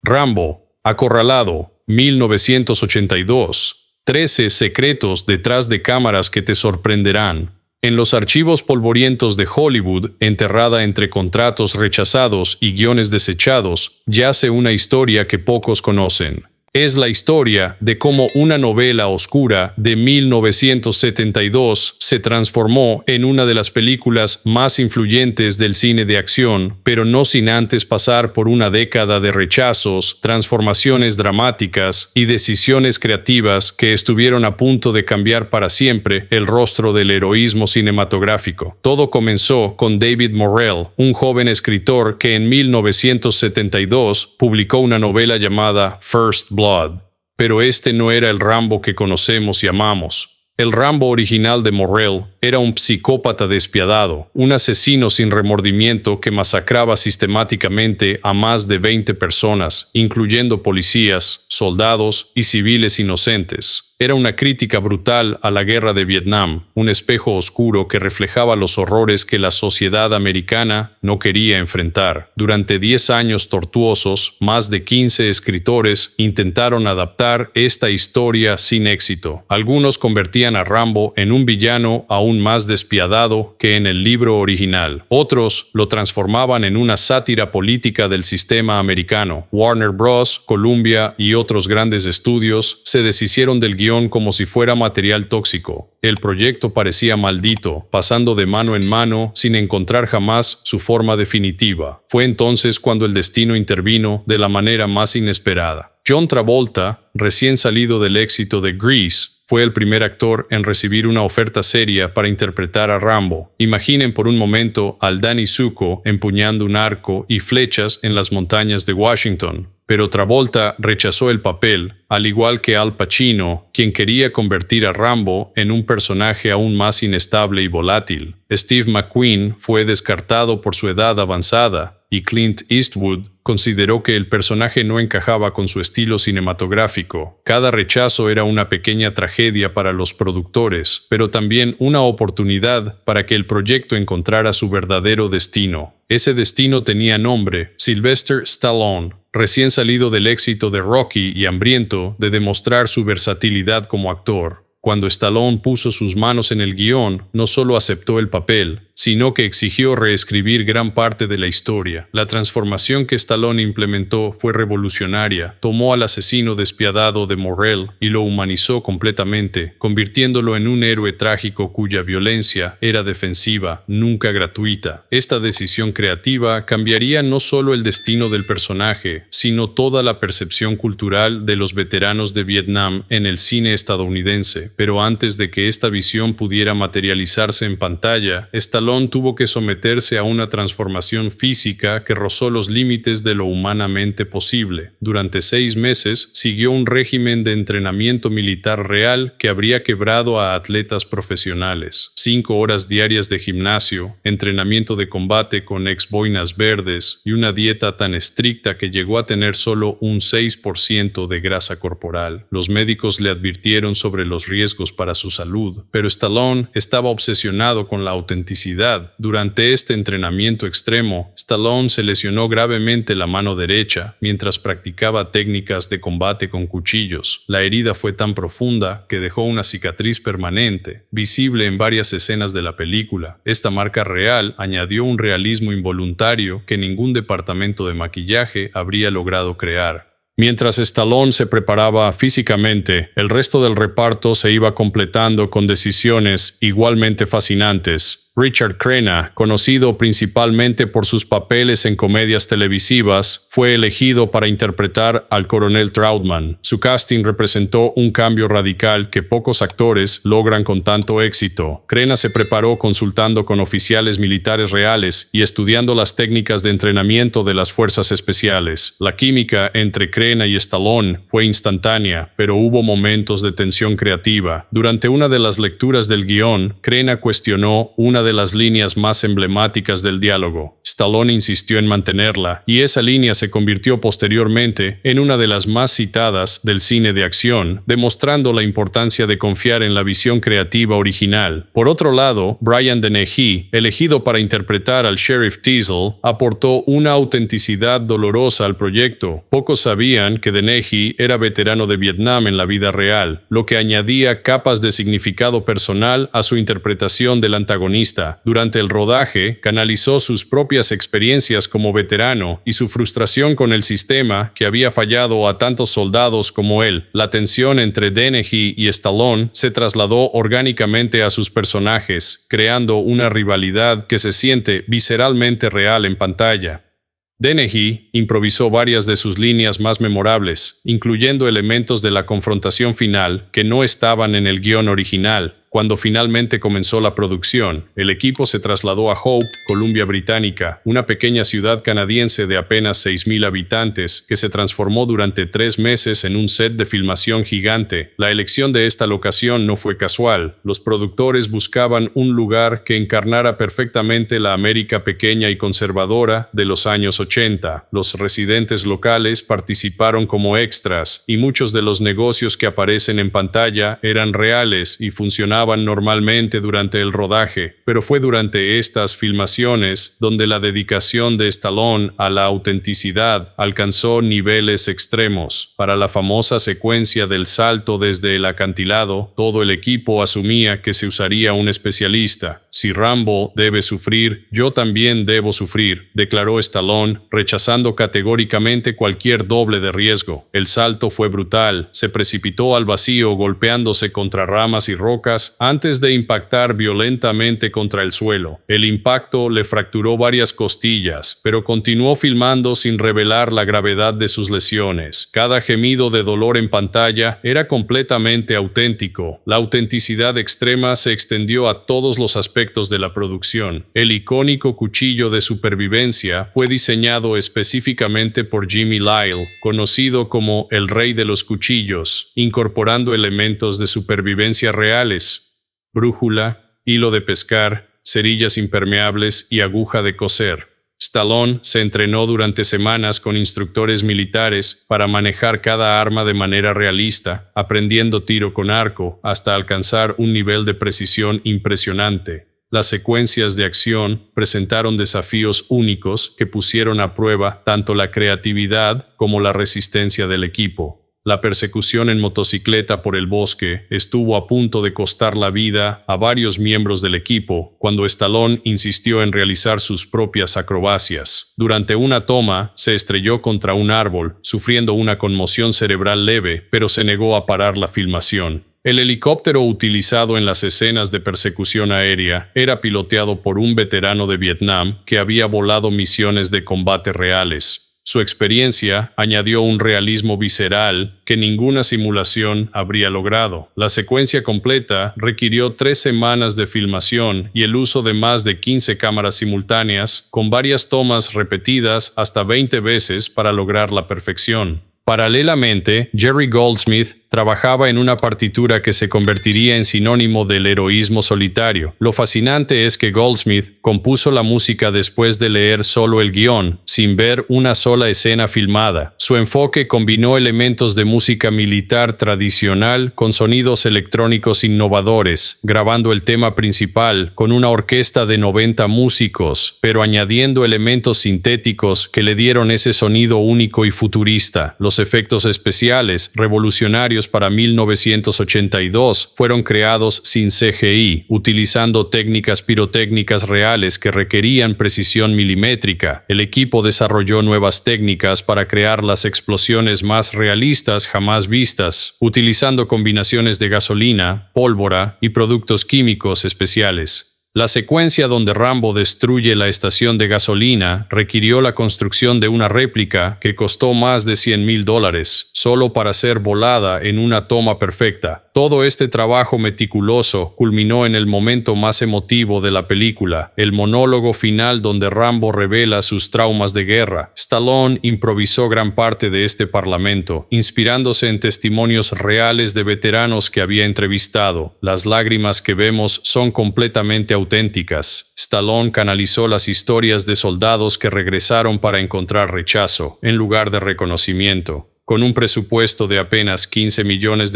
Rambo, Acorralado, 1982. 13 secretos detrás de cámaras que te sorprenderán. En los archivos polvorientos de Hollywood, enterrada entre contratos rechazados y guiones desechados, yace una historia que pocos conocen. Es la historia de cómo una novela oscura de 1972 se transformó en una de las películas más influyentes del cine de acción, pero no sin antes pasar por una década de rechazos, transformaciones dramáticas y decisiones creativas que estuvieron a punto de cambiar para siempre el rostro del heroísmo cinematográfico. Todo comenzó con David Morrell, un joven escritor que en 1972 publicó una novela llamada First Blood. Pero este no era el Rambo que conocemos y amamos. El Rambo original de Morrell era un psicópata despiadado, un asesino sin remordimiento que masacraba sistemáticamente a más de 20 personas, incluyendo policías, soldados y civiles inocentes. Era una crítica brutal a la guerra de Vietnam, un espejo oscuro que reflejaba los horrores que la sociedad americana no quería enfrentar. Durante 10 años tortuosos, más de 15 escritores intentaron adaptar esta historia sin éxito. Algunos convertían a Rambo en un villano aún más despiadado que en el libro original. Otros lo transformaban en una sátira política del sistema americano. Warner Bros., Columbia y otros grandes estudios se deshicieron del guión como si fuera material tóxico. El proyecto parecía maldito, pasando de mano en mano sin encontrar jamás su forma definitiva. Fue entonces cuando el destino intervino de la manera más inesperada. John Travolta, recién salido del éxito de Grease, fue el primer actor en recibir una oferta seria para interpretar a Rambo. Imaginen por un momento al Danny Zuko empuñando un arco y flechas en las montañas de Washington. Pero Travolta rechazó el papel, al igual que Al Pacino, quien quería convertir a Rambo en un personaje aún más inestable y volátil. Steve McQueen fue descartado por su edad avanzada, y Clint Eastwood consideró que el personaje no encajaba con su estilo cinematográfico. Cada rechazo era una pequeña tragedia para los productores, pero también una oportunidad para que el proyecto encontrara su verdadero destino. Ese destino tenía nombre: Sylvester Stallone, recién salido del éxito de Rocky y hambriento de demostrar su versatilidad como actor. Cuando Stallone puso sus manos en el guión, no solo aceptó el papel, sino que exigió reescribir gran parte de la historia. La transformación que Stallone implementó fue revolucionaria. Tomó al asesino despiadado de Morrell y lo humanizó completamente, convirtiéndolo en un héroe trágico cuya violencia era defensiva, nunca gratuita. Esta decisión creativa cambiaría no solo el destino del personaje, sino toda la percepción cultural de los veteranos de Vietnam en el cine estadounidense. Pero antes de que esta visión pudiera materializarse en pantalla, Stallone tuvo que someterse a una transformación física que rozó los límites de lo humanamente posible. Durante 6 meses siguió un régimen de entrenamiento militar real que habría quebrado a atletas profesionales. 5 horas diarias de gimnasio, entrenamiento de combate con ex-boinas verdes y una dieta tan estricta que llegó a tener solo un 6% de grasa corporal. Los médicos le advirtieron sobre los riesgos para su salud, pero Stallone estaba obsesionado con la autenticidad. Durante este entrenamiento extremo, Stallone se lesionó gravemente la mano derecha mientras practicaba técnicas de combate con cuchillos. La herida fue tan profunda que dejó una cicatriz permanente, visible en varias escenas de la película. Esta marca real añadió un realismo involuntario que ningún departamento de maquillaje habría logrado crear. Mientras Stallone se preparaba físicamente, el resto del reparto se iba completando con decisiones igualmente fascinantes. Richard Crenna, conocido principalmente por sus papeles en comedias televisivas, fue elegido para interpretar al coronel Trautman. Su casting representó un cambio radical que pocos actores logran con tanto éxito. Crenna se preparó consultando con oficiales militares reales y estudiando las técnicas de entrenamiento de las fuerzas especiales. La química entre Crenna y Stallone fue instantánea, pero hubo momentos de tensión creativa. Durante una de las lecturas del guión, Crenna cuestionó una de las líneas más emblemáticas del diálogo. Stallone insistió en mantenerla, y esa línea se convirtió posteriormente en una de las más citadas del cine de acción, demostrando la importancia de confiar en la visión creativa original. Por otro lado, Brian Dennehy, elegido para interpretar al Sheriff Teasle, aportó una autenticidad dolorosa al proyecto. Pocos sabían que Dennehy era veterano de Vietnam en la vida real, lo que añadía capas de significado personal a su interpretación del antagonista. Durante el rodaje, canalizó sus propias experiencias como veterano y su frustración con el sistema que había fallado a tantos soldados como él. La tensión entre Dennehy y Stallone se trasladó orgánicamente a sus personajes, creando una rivalidad que se siente visceralmente real en pantalla. Dennehy improvisó varias de sus líneas más memorables, incluyendo elementos de la confrontación final que no estaban en el guión original. Cuando finalmente comenzó la producción, el equipo se trasladó a Hope, Columbia Británica, una pequeña ciudad canadiense de apenas 6,000 habitantes, que se transformó durante 3 meses en un set de filmación gigante. La elección de esta locación no fue casual. Los productores buscaban un lugar que encarnara perfectamente la América pequeña y conservadora de los años 80. Los residentes locales participaron como extras, y muchos de los negocios que aparecen en pantalla eran reales y funcionaban normalmente durante el rodaje, pero fue durante estas filmaciones donde la dedicación de Stallone a la autenticidad alcanzó niveles extremos. Para la famosa secuencia del salto desde el acantilado, todo el equipo asumía que se usaría un especialista. Si Rambo debe sufrir, yo también debo sufrir, declaró Stallone, rechazando categóricamente cualquier doble de riesgo. El salto fue brutal, se precipitó al vacío golpeándose contra ramas y rocas antes de impactar violentamente contra el suelo. El impacto le fracturó varias costillas, pero continuó filmando sin revelar la gravedad de sus lesiones. Cada gemido de dolor en pantalla era completamente auténtico. La autenticidad extrema se extendió a todos los aspectos de la producción. El icónico cuchillo de supervivencia fue diseñado específicamente por Jimmy Lyle, conocido como el Rey de los Cuchillos, incorporando elementos de supervivencia reales: brújula, hilo de pescar, cerillas impermeables y aguja de coser. Stallone se entrenó durante semanas con instructores militares para manejar cada arma de manera realista, aprendiendo tiro con arco hasta alcanzar un nivel de precisión impresionante. Las secuencias de acción presentaron desafíos únicos que pusieron a prueba tanto la creatividad como la resistencia del equipo. La persecución en motocicleta por el bosque estuvo a punto de costar la vida a varios miembros del equipo cuando Stallone insistió en realizar sus propias acrobacias. Durante una toma, se estrelló contra un árbol, sufriendo una conmoción cerebral leve, pero se negó a parar la filmación. El helicóptero utilizado en las escenas de persecución aérea era piloteado por un veterano de Vietnam que había volado misiones de combate reales. Su experiencia añadió un realismo visceral que ninguna simulación habría logrado. La secuencia completa requirió 3 semanas de filmación y el uso de más de 15 cámaras simultáneas, con varias tomas repetidas hasta 20 veces para lograr la perfección. Paralelamente, Jerry Goldsmith trabajaba en una partitura que se convertiría en sinónimo del heroísmo solitario. Lo fascinante es que Goldsmith compuso la música después de leer solo el guión, sin ver una sola escena filmada. Su enfoque combinó elementos de música militar tradicional con sonidos electrónicos innovadores, grabando el tema principal con una orquesta de 90 músicos, pero añadiendo elementos sintéticos que le dieron ese sonido único y futurista. Los efectos especiales, revolucionarios para 1982, fueron creados sin CGI, utilizando técnicas pirotécnicas reales que requerían precisión milimétrica. El equipo desarrolló nuevas técnicas para crear las explosiones más realistas jamás vistas, utilizando combinaciones de gasolina, pólvora y productos químicos especiales. La secuencia donde Rambo destruye la estación de gasolina requirió la construcción de una réplica que costó más de $100,000, solo para ser volada en una toma perfecta. Todo este trabajo meticuloso culminó en el momento más emotivo de la película, el monólogo final donde Rambo revela sus traumas de guerra. Stallone improvisó gran parte de este parlamento, inspirándose en testimonios reales de veteranos que había entrevistado. Las lágrimas que vemos son completamente auténticas auténticas. Stallone canalizó las historias de soldados que regresaron para encontrar rechazo, en lugar de reconocimiento. Con un presupuesto de apenas $15 millones,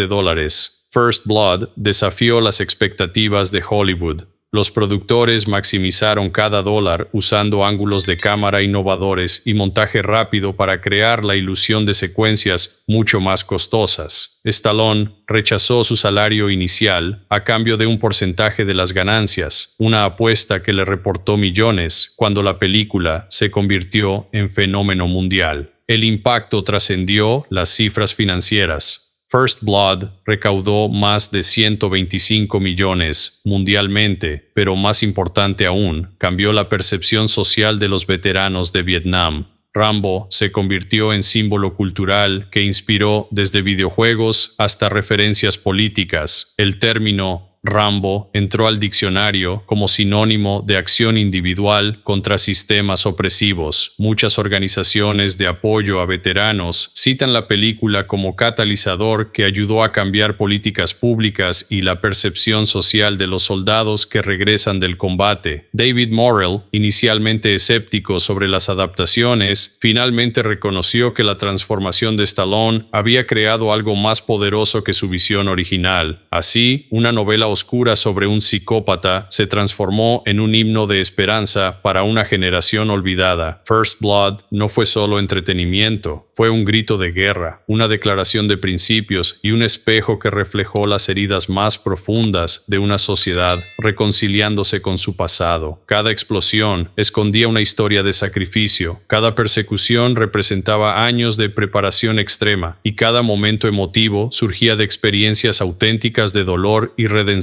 First Blood desafió las expectativas de Hollywood. Los productores maximizaron cada dólar usando ángulos de cámara innovadores y montaje rápido para crear la ilusión de secuencias mucho más costosas. Stallone rechazó su salario inicial a cambio de un porcentaje de las ganancias, una apuesta que le reportó millones cuando la película se convirtió en fenómeno mundial. El impacto trascendió las cifras financieras. First Blood recaudó más de 125 millones mundialmente, pero más importante aún, cambió la percepción social de los veteranos de Vietnam. Rambo se convirtió en símbolo cultural que inspiró desde videojuegos hasta referencias políticas. El término Rambo entró al diccionario como sinónimo de acción individual contra sistemas opresivos. Muchas organizaciones de apoyo a veteranos citan la película como catalizador que ayudó a cambiar políticas públicas y la percepción social de los soldados que regresan del combate. David Morrell, inicialmente escéptico sobre las adaptaciones, finalmente reconoció que la transformación de Stallone había creado algo más poderoso que su visión original. Así, una novela oscura sobre un psicópata se transformó en un himno de esperanza para una generación olvidada. First Blood no fue solo entretenimiento, fue un grito de guerra, una declaración de principios y un espejo que reflejó las heridas más profundas de una sociedad reconciliándose con su pasado. Cada explosión escondía una historia de sacrificio, cada persecución representaba años de preparación extrema y cada momento emotivo surgía de experiencias auténticas de dolor y redención.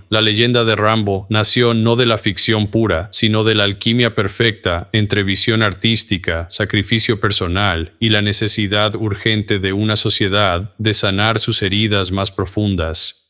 La leyenda de Rambo nació no de la ficción pura, sino de la alquimia perfecta entre visión artística, sacrificio personal y la necesidad urgente de una sociedad de sanar sus heridas más profundas.